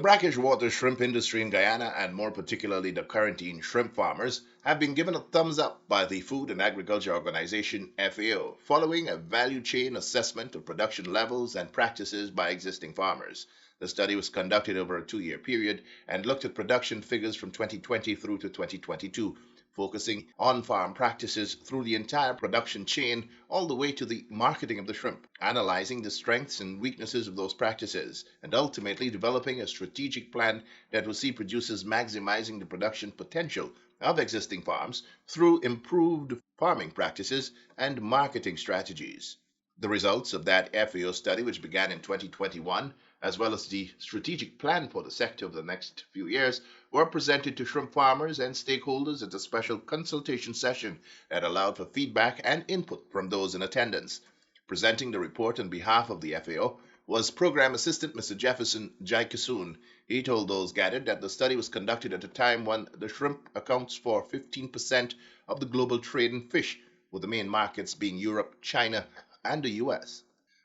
brackish water shrimp industry in Guyana, and more particularly the quarantine shrimp farmers, have been given a thumbs up by the Food and Agriculture Organization FAO, following a value chain assessment of production levels and practices by existing farmers. The study was conducted over a 2-year period and looked at production figures from 2020 through to 2022, focusing on farm practices through the entire production chain all the way to the marketing of the shrimp, analyzing the strengths and weaknesses of those practices, and ultimately developing a strategic plan that will see producers maximizing the production potential of existing farms through improved farming practices and marketing strategies. The results of that FAO study, which began in 2021, as well as the strategic plan for the sector over the next few years, were presented to shrimp farmers and stakeholders at a special consultation session that allowed for feedback and input from those in attendance. Presenting the report on behalf of the FAO was Program Assistant Mr. Jefferson Jaikasoon. He told those gathered that the study was conducted at a time when the shrimp accounts for 15% of the global trade in fish, with the main markets being Europe, China, and the US.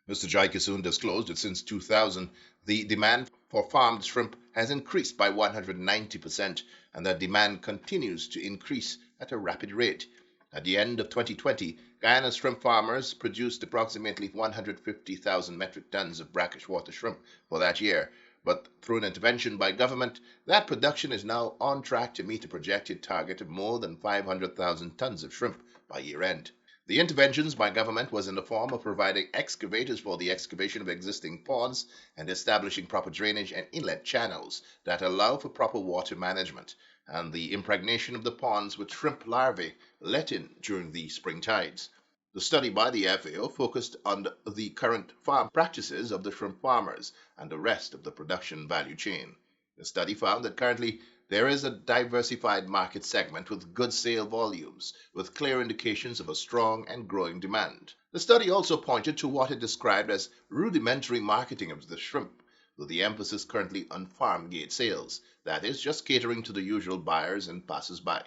Mr. Jaikasoon disclosed that since 2000, the demand for farmed shrimp has increased by 190%, and that demand continues to increase at a rapid rate. At the end of 2020, Guyana's shrimp farmers produced approximately 150,000 metric tons of brackish water shrimp for that year, but through an intervention by government, that production is now on track to meet a projected target of more than 500,000 tons of shrimp by year end. The interventions by government was in the form of providing excavators for the excavation of existing ponds and establishing proper drainage and inlet channels that allow for proper water management, and the impregnation of the ponds with shrimp larvae let in during the spring tides. The study by the FAO focused on the current farm practices of the shrimp farmers and the rest of the production value chain. The study found that currently there is a diversified market segment with good sale volumes, with clear indications of a strong and growing demand. The study also pointed to what it described as rudimentary marketing of the shrimp, with the emphasis currently on farm gate sales, that is, just catering to the usual buyers and passers-by.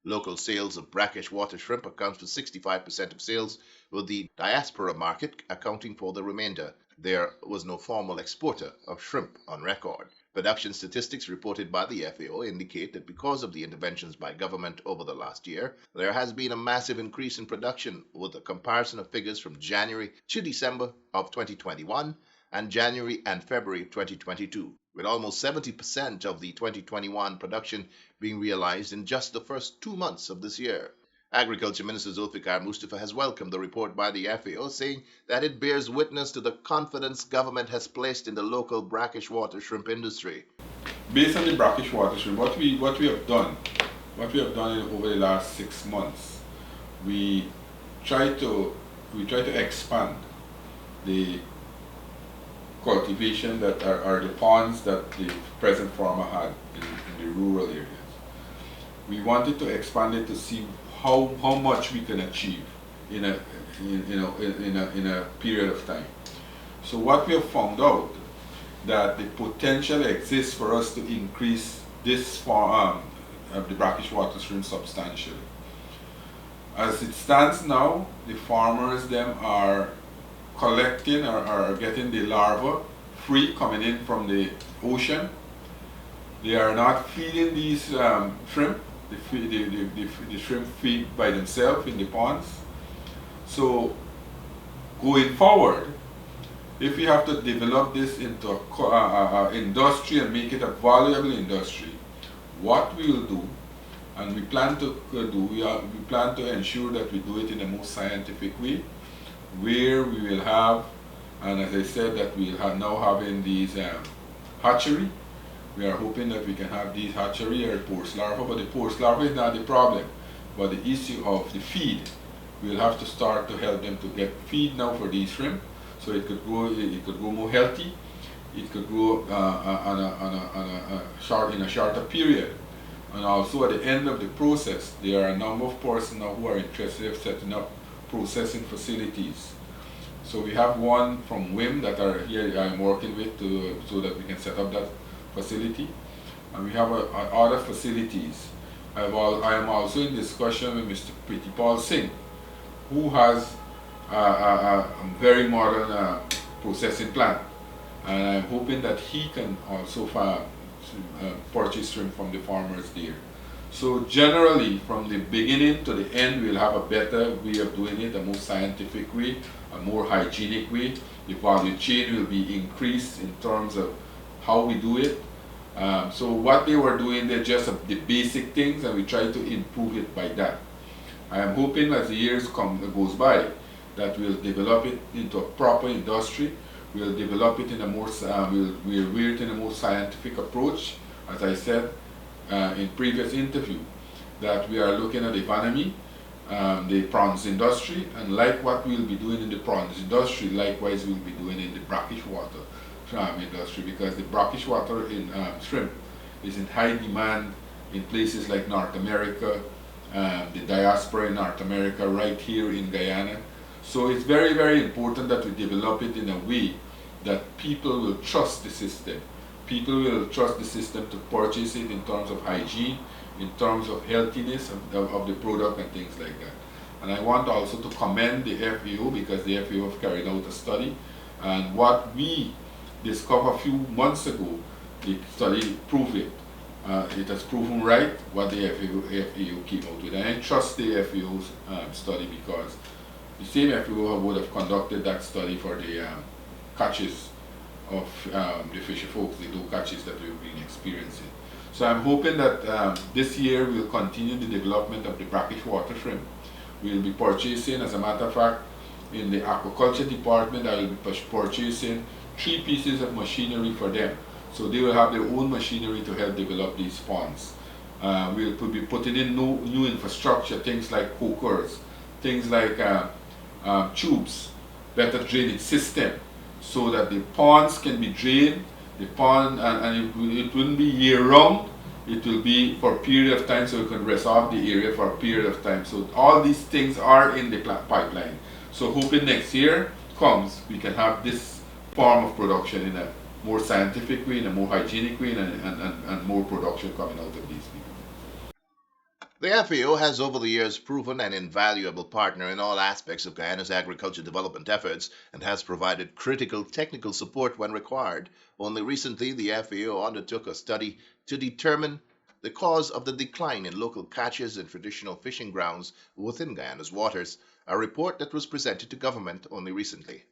Local sales of brackish water shrimp account for 65% of sales, with the diaspora market accounting for the remainder. There was no formal exporter of shrimp on record. Production statistics reported by the FAO indicate that because of the interventions by government over the last year, there has been a massive increase in production, with a comparison of figures from January to December of 2021 and January and February of 2022, with almost 70% of the 2021 production being realized in just the first 2 months of this year. Agriculture Minister Zulfikar Mustafa has welcomed the report by the FAO, saying that it bears witness to the confidence government has placed in the local brackish water shrimp industry. Based on the brackish water shrimp, what we have done over the last 6 months, we try to expand the cultivation that are the ponds that the present farmer had in the rural areas. We wanted to expand it to see how much we can achieve in a period of time. So what we have found out, that the potential exists for us to increase this farm of the brackish water shrimp substantially. As it stands now, the farmers them are collecting or are getting the larvae free coming in from the ocean. They are not feeding these shrimp. The shrimp feed by themselves in the ponds. So going forward, if we have to develop this into a industry and make it a valuable industry, what we will do, and we plan to do, we plan to ensure that we do it in the most scientific way, where we will have, and as I said, that we are now having these hatchery. We are hoping that we can have these hatchery or post larva, but the post larva is not the problem, but the issue of the feed. We'll have to start to help them to get feed now for these shrimp, so it could grow more healthy. It could grow in a shorter period. And also at the end of the process, there are a number of persons now who are interested in setting up processing facilities. So we have one from WIM that are here I'm working with so that we can set up that facility, and we have other facilities. I am also in discussion with Mr. Pritipal Singh, who has a very modern processing plant, and I'm hoping that he can also purchase shrimp from the farmers there. So generally, from the beginning to the end, we'll have a better way of doing it, a more scientific way, a more hygienic way. The value chain will be increased in terms of how we do it. So what they were doing, they're just the basic things, and we try to improve it by that. I am hoping as the years goes by that we'll develop it into a proper industry. We'll develop it in a more, we'll wear it in a more scientific approach. As I said in previous interview, that we are looking at economy, the prawns industry, and like what we'll be doing in the prawns industry, likewise we'll be doing in the brackish water industry, because the brackish water in shrimp is in high demand in places like North America, the diaspora in North America, right here in Guyana. So it's very, very important that we develop it in a way that people will trust the system. People will trust the system to purchase it in terms of hygiene, in terms of healthiness of the product and things like that. And I want also to commend the FAO, because the FAO have carried out a study, and what we discovered a few months ago, the study proved it. It has proven right what the FAO came out with. And I trust the FAO's study, because the same FAO would have conducted that study for the catches of the fisher folks, the low catches that we've been experiencing. So I'm hoping that this year we'll continue the development of the brackish water shrimp. We'll be purchasing, as a matter of fact, in the aquaculture department, I will be purchasing 3 pieces of machinery for them. So they will have their own machinery to help develop these ponds. We'll be putting in new infrastructure, things like cokers, things like tubes, better drainage system, so that the ponds can be drained, the pond, and it wouldn't be year-round, it will be for a period of time, so we can resolve the area for a period of time. So all these things are in the pipeline. So hoping next year comes, we can have this form of production in a more scientific way, in a more hygienic way, and more production coming out of these people. The FAO has over the years proven an invaluable partner in all aspects of Guyana's agriculture development efforts and has provided critical technical support when required. Only recently, the FAO undertook a study to determine the cause of the decline in local catches and traditional fishing grounds within Guyana's waters, a report that was presented to government only recently.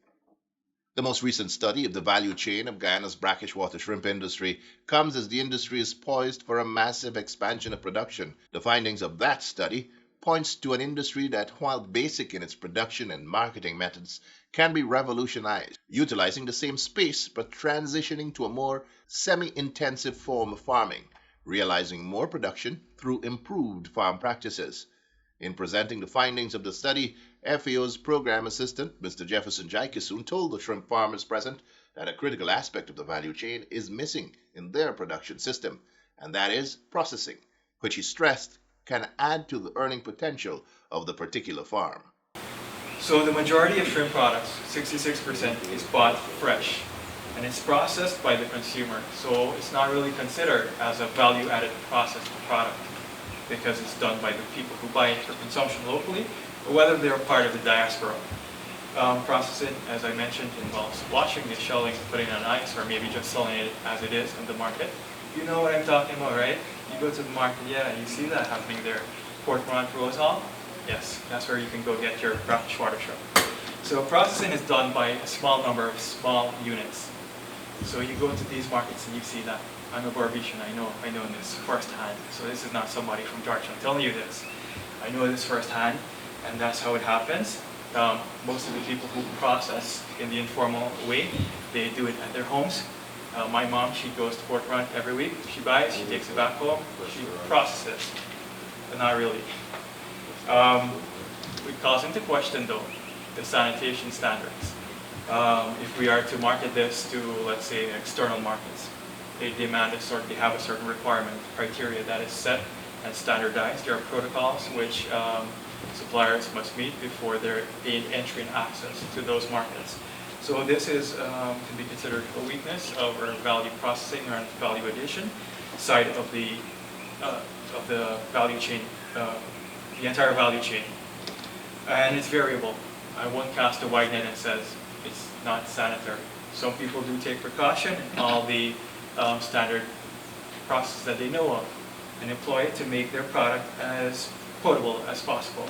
The most recent study of the value chain of Guyana's brackish water shrimp industry comes as the industry is poised for a massive expansion of production. The findings of that study points to an industry that, while basic in its production and marketing methods, can be revolutionized, utilizing the same space but transitioning to a more semi-intensive form of farming, realizing more production through improved farm practices. In presenting the findings of the study, FAO's program assistant, Mr. Jefferson Jaikesoon, told the shrimp farmers present that a critical aspect of the value chain is missing in their production system, and that is processing, which he stressed can add to the earning potential of the particular farm. So the majority of shrimp products, 66%, is bought fresh, and it's processed by the consumer, so it's not really considered as a value-added processed product, because it's done by the people who buy it for consumption locally, or whether they're part of the diaspora. Processing, as I mentioned, involves washing the shelling, putting it on ice, or maybe just selling it as it is in the market. You know what I'm talking about, right? You go to the market, yeah, and you see that happening there. Port Morant Rose Hall, yes, that's where you can go get your brackish water shrimp. So processing is done by a small number of small units. So you go to these markets and you see that. I'm a Barbician, I know this firsthand. So this is not somebody from Georgetown telling you this. I know this firsthand, and that's how it happens. Most of the people who process in the informal way, they do it at their homes. My mom, she goes to Port Morant every week. She buys, she takes it back home, she processes. But not really. It calls into question, though, the sanitation standards. If we are to market this to, let's say, external markets, they demand they have a certain requirement, criteria that is set and standardized. There are protocols which suppliers must meet before they're gained entry and access to those markets. So this is can be considered a weakness of our value processing or value addition side of the value chain, the entire value chain, and it's variable. I won't cast a wide net and says it's not sanitary. Some people do take precaution in all the standard processes that they know of and employ it to make their product as potable as possible.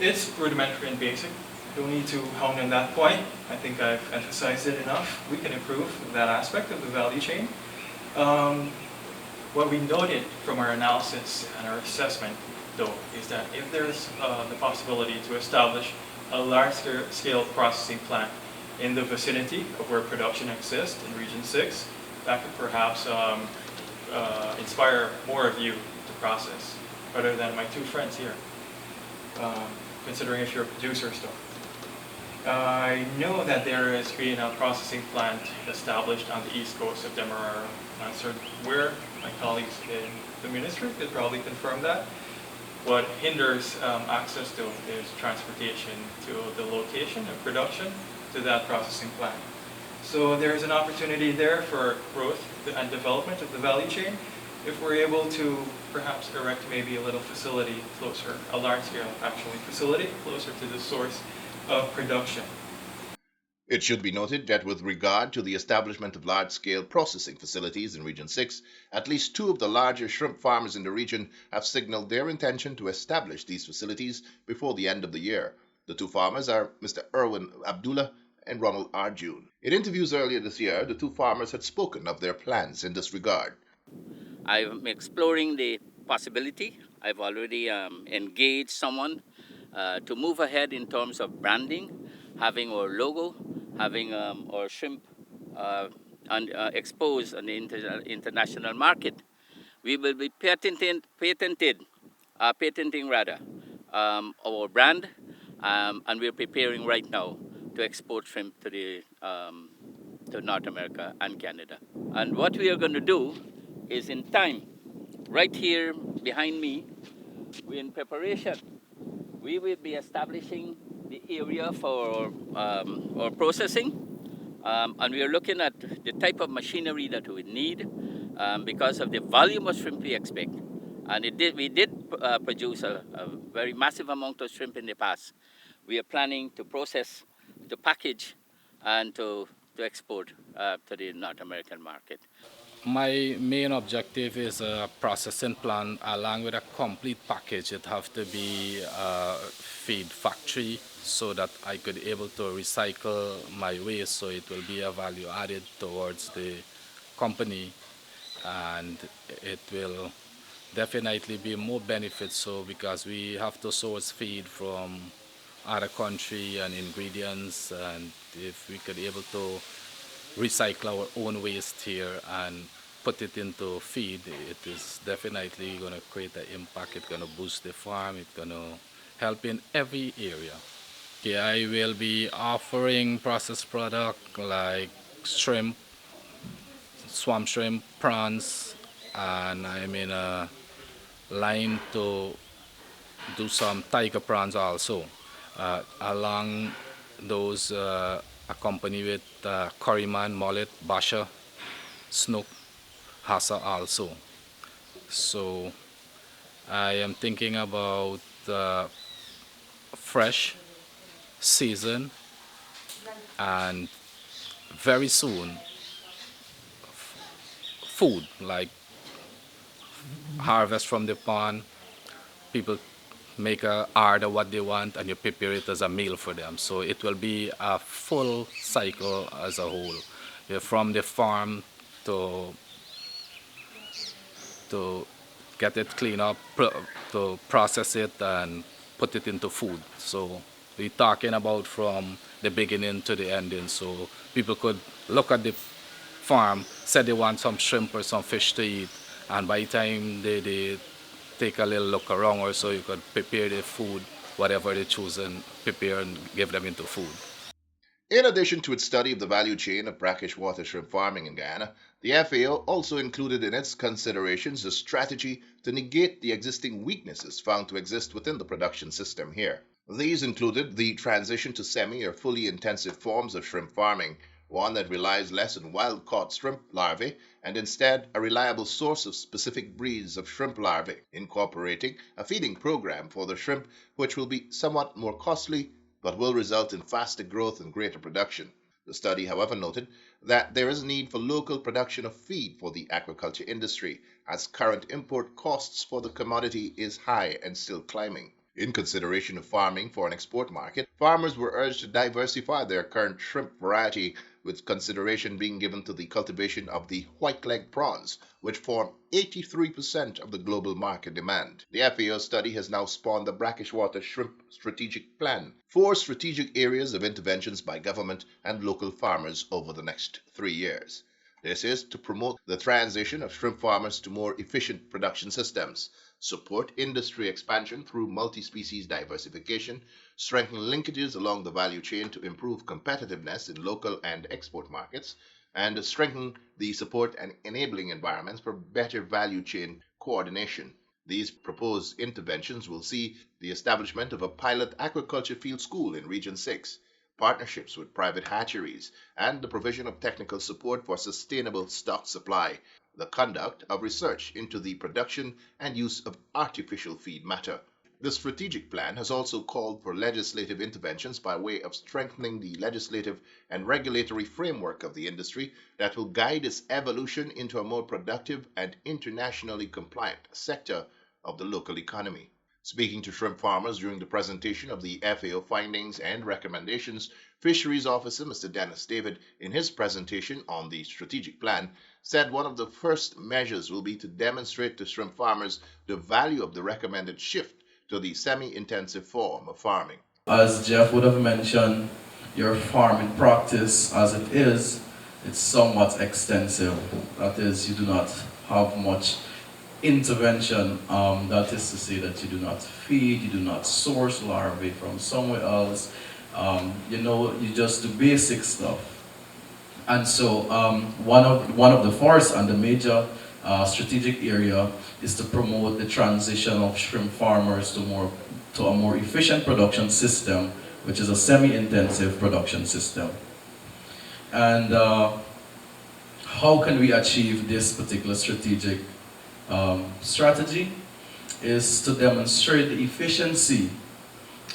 It's rudimentary and basic. Don't need to hone on that point. I think I've emphasized it enough. We can improve that aspect of the value chain. What we noted from our analysis and our assessment, though, is that if there's the possibility to establish a large-scale processing plant in the vicinity of where production exists in Region 6, that could perhaps inspire more of you to process, other than my two friends here, considering if you're a producer still. I know that there has been a processing plant established on the east coast of Demerara. I'm not certain where. My colleagues in the ministry could probably confirm that. What hinders access to is transportation to the location of production to that processing plant. So there's an opportunity there for growth and development of the value chain if we're able to perhaps erect maybe a little facility closer, a large-scale actually facility closer to the source of production. It should be noted that with regard to the establishment of large-scale processing facilities in Region 6, at least two of the larger shrimp farmers in the region have signaled their intention to establish these facilities before the end of the year. The two farmers are Mr. Erwin Abdullah and Ronald Arjun. In interviews earlier this year, the two farmers had spoken of their plans in this regard. I'm exploring the possibility. I've already engaged someone to move ahead in terms of branding, having our logo, having our shrimp exposed on the international market. We will be patenting our brand, and we're preparing right now to export shrimp to North America and Canada. And what we are going to do is in time, right here behind me, we're in preparation. We will be establishing the area for our processing, and we are looking at the type of machinery that we need because of the volume of shrimp we expect. And we did produce a very massive amount of shrimp in the past. We are planning to process, to package, and to export to the North American market. My main objective is a processing plant along with a complete package. It have to be a feed factory so that I could able to recycle my waste, so it will be a value added towards the company, and it will definitely be more benefits, so because we have to source feed from other country and ingredients, and if we could able to recycle our own waste here and put it into feed, it is definitely going to create an impact. It's going to boost the farm. It's going to help in every area. Okay, I will be offering processed product like shrimp, swamp shrimp, prawns, and I'm in a line to do some tiger prawns also. Along those accompanied with curryman, mullet, basha, snook, hassa also. So I am thinking about fresh, season, and very soon food like harvest from the pond. People make a order what they want and you prepare it as a meal for them. So it will be a full cycle as a whole. From the farm to get it cleaned up, to process it and put it into food. So we're talking about from the beginning to the ending. So people could look at the farm, say they want some shrimp or some fish to eat, and by the time they take a little look around, or so you could prepare the food, whatever they choose, and prepare and give them into food. In addition to its study of the value chain of brackish water shrimp farming in Guyana, the FAO also included in its considerations a strategy to negate the existing weaknesses found to exist within the production system here. These included the transition to semi or fully intensive forms of shrimp farming, one that relies less on wild-caught shrimp larvae and instead a reliable source of specific breeds of shrimp larvae, incorporating a feeding program for the shrimp which will be somewhat more costly but will result in faster growth and greater production. The study, however, noted that there is a need for local production of feed for the aquaculture industry, as current import costs for the commodity is high and still climbing. In consideration of farming for an export market, farmers were urged to diversify their current shrimp variety, with consideration being given to the cultivation of the white-leg prawns, which form 83% of the global market demand. The FAO study has now spawned the brackish water shrimp strategic plan, 4 strategic areas of interventions by government and local farmers over the next 3 years. This is to promote the transition of shrimp farmers to more efficient production systems, support industry expansion through multi-species diversification, strengthen linkages along the value chain to improve competitiveness in local and export markets, and strengthen the support and enabling environments for better value chain coordination. These proposed interventions will see the establishment of a pilot aquaculture field school in Region 6, partnerships with private hatcheries, and the provision of technical support for sustainable stock supply, the conduct of research into the production and use of artificial feed matter. The strategic plan has also called for legislative interventions by way of strengthening the legislative and regulatory framework of the industry that will guide its evolution into a more productive and internationally compliant sector of the local economy. Speaking to shrimp farmers during the presentation of the FAO findings and recommendations, Fisheries Officer Mr. Dennis David, in his presentation on the strategic plan, said one of the first measures will be to demonstrate to shrimp farmers the value of the recommended shift to the semi-intensive form of farming. As Jeff would have mentioned, your farming practice as it is, it's somewhat extensive. That is, you do not have much intervention. That is to say that you do not feed, you do not source larvae from somewhere else. You just do basic stuff. And so one of the first and the major strategic area is to promote the transition of shrimp farmers to a more efficient production system, which is a semi-intensive production system. And how can we achieve this particular strategic strategy is to demonstrate the efficiency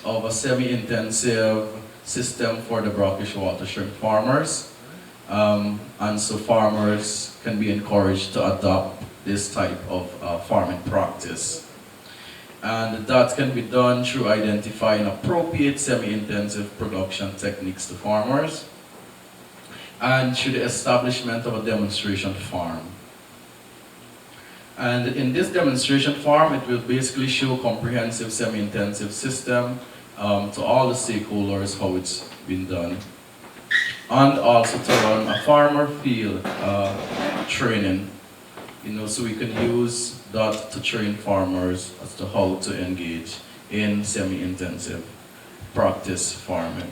of a semi-intensive system for the brackish water shrimp farmers. And so farmers can be encouraged to adopt this type of farming practice. And that can be done through identifying appropriate semi-intensive production techniques to farmers and through the establishment of a demonstration farm. And in this demonstration farm, it will basically show a comprehensive semi-intensive system to all the stakeholders how it's been done. And also to run a farmer field training, so we can use that to train farmers as to how to engage in semi-intensive practice farming.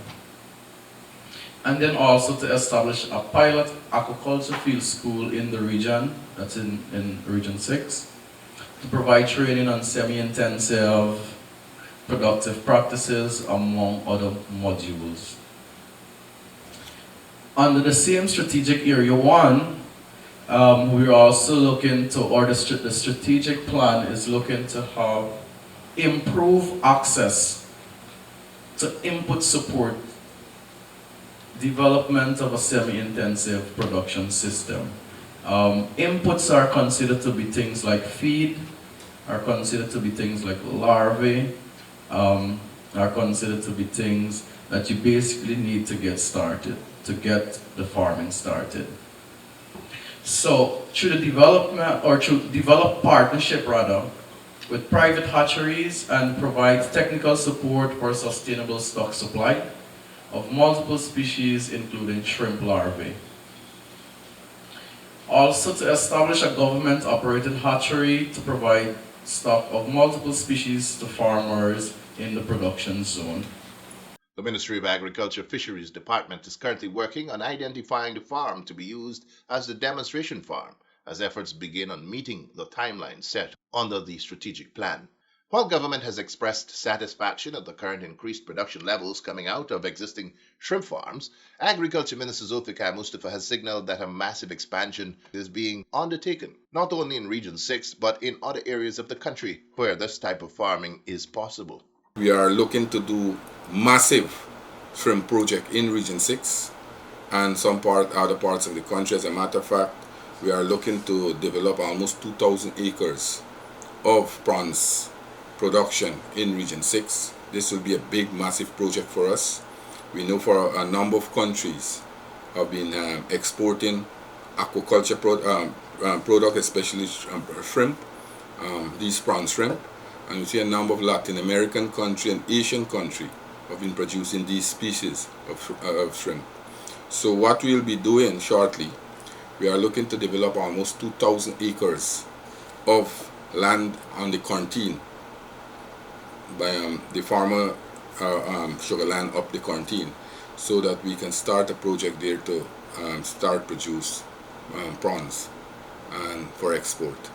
And then also to establish a pilot aquaculture field school in the region, that's in Region 6, to provide training on semi-intensive productive practices among other modules. Under the same strategic area 1, we're also looking to, or the strategic plan is looking to have improve access to input support, development of a semi-intensive production system. Inputs are considered to be things like feed, are considered to be things like larvae, are considered to be things that you basically need to get started, to get the farming started. So through the development, or through develop partnership rather, with private hatcheries and provide technical support for sustainable stock supply of multiple species, including shrimp larvae. Also to establish a government-operated hatchery to provide stock of multiple species to farmers in the production zone. The Ministry of Agriculture Fisheries Department is currently working on identifying the farm to be used as the demonstration farm, as efforts begin on meeting the timeline set under the strategic plan. While government has expressed satisfaction at the current increased production levels coming out of existing shrimp farms, Agriculture Minister Zulfikar Mustafa has signaled that a massive expansion is being undertaken, not only in Region 6, but in other areas of the country where this type of farming is possible. We are looking to do massive shrimp project in Region 6 and other parts of the country. As a matter of fact, we are looking to develop almost 2,000 acres of prawns production in Region 6. This will be a big, massive project for us. We know for a number of countries have been exporting aquaculture product, especially shrimp, these prawn shrimp. And we see a number of Latin American country and Asian country have been producing these species of shrimp. So what we'll be doing shortly, we are looking to develop almost 2,000 acres of land on the quarantine by the farmer sugar land up the quarantine, so that we can start a project there to start produce prawns and for export.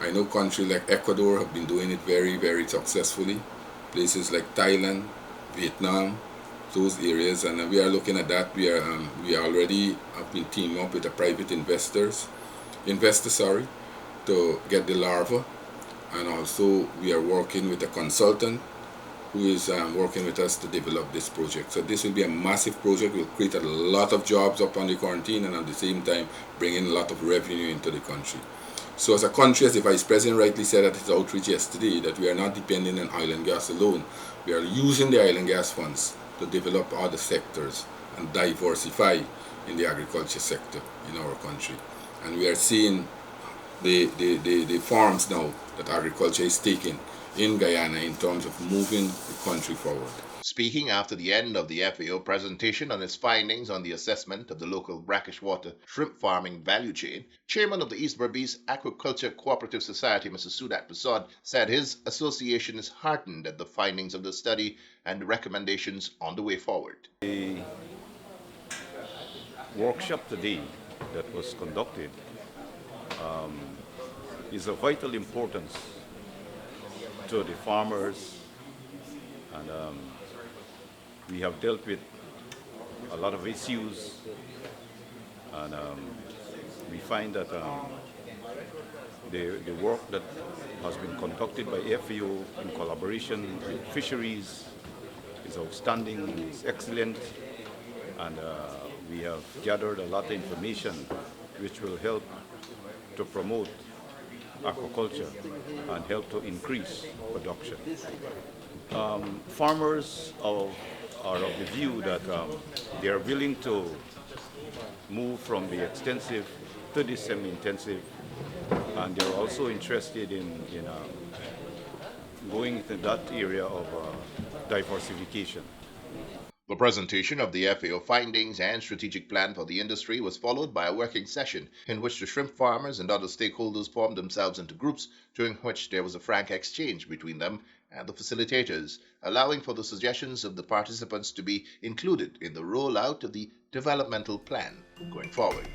I know countries like Ecuador have been doing it very, very successfully. Places like Thailand, Vietnam, those areas, and we are looking at that. We already have been teaming up with the private investor, to get the larva, and also we are working with a consultant who is working with us to develop this project. So this will be a massive project. Will create a lot of jobs up on the quarantine, and at the same time bring in a lot of revenue into the country. So as a country, as the Vice President rightly said at his outreach yesterday, that we are not depending on oil and gas alone. We are using the oil and gas funds to develop other sectors and diversify in the agriculture sector in our country. And we are seeing the forms now that agriculture is taking in Guyana in terms of moving the country forward. Speaking after the end of the FAO presentation on its findings on the assessment of the local brackish water shrimp farming value chain, Chairman of the East Berbice Aquaculture Cooperative Society, Mr. Sudat Prasad, said his association is heartened at the findings of the study and recommendations on the way forward. The workshop today that was conducted is of vital importance to the farmers, and we have dealt with a lot of issues, and we find that the work that has been conducted by FAO in collaboration with fisheries is outstanding, is excellent, and we have gathered a lot of information which will help to promote aquaculture and help to increase production. Farmers are of the view that they are willing to move from the extensive to the semi-intensive, and they're also interested in going into that area of diversification. The presentation of the FAO findings and strategic plan for the industry was followed by a working session in which the shrimp farmers and other stakeholders formed themselves into groups, during which there was a frank exchange between them and the facilitators, allowing for the suggestions of the participants to be included in the rollout of the developmental plan going forward.